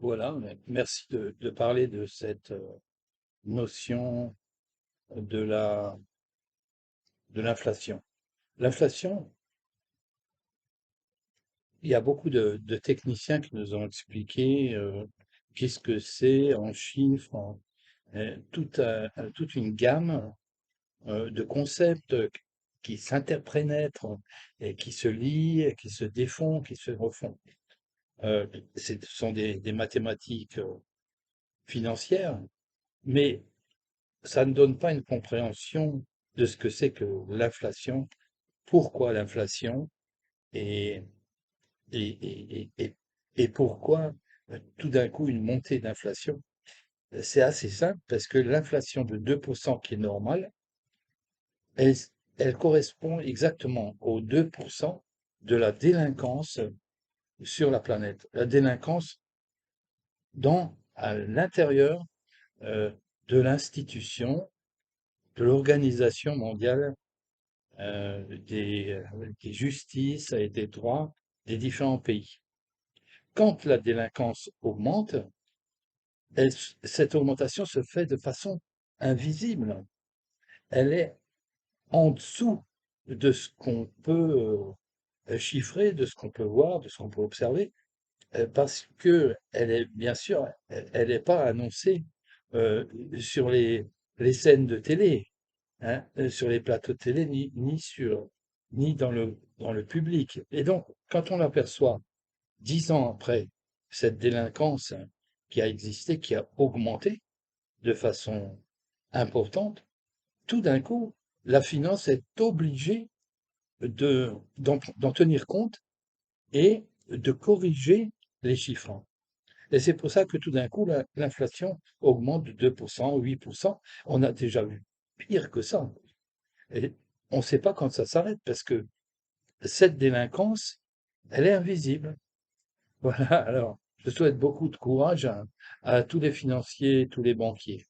Voilà, merci de parler de cette notion de de l'inflation. L'inflation, il y a beaucoup de techniciens qui nous ont expliqué qu'est-ce que c'est en chiffres, toute une gamme de concepts qui s'interpénètrent et qui se lient, et qui se défont, qui se refont. Ce sont des mathématiques financières, mais ça ne donne pas une compréhension de ce que c'est que l'inflation, pourquoi l'inflation et, et pourquoi tout d'un coup une montée d'inflation. C'est assez simple parce que l'inflation de 2% qui est normale, elle, elle correspond exactement aux 2% de la délinquance sur la planète. La délinquance à l'intérieur euh, de l'institution, de l'Organisation mondiale des justices et des droits des différents pays. Quand la délinquance augmente, cette augmentation se fait de façon invisible. Elle est en dessous de ce qu'on peut chiffrer, de ce qu'on peut voir, de ce qu'on peut observer, parce que elle est bien sûr, elle n'est pas annoncée euh, sur les scènes de télé, hein, sur les plateaux de télé, ni dans le public. Et donc, quand on aperçoit 10 ans après cette délinquance qui a existé, qui a augmenté de façon importante, tout d'un coup, la finance est obligée d'en tenir compte et de corriger les chiffres. Et c'est pour ça que tout d'un coup, l'inflation augmente de 2%, 8%. On a déjà vu pire que ça. Et on ne sait pas quand ça s'arrête parce que cette délinquance, elle est invisible. Voilà, alors je souhaite beaucoup de courage à tous les financiers, tous les banquiers.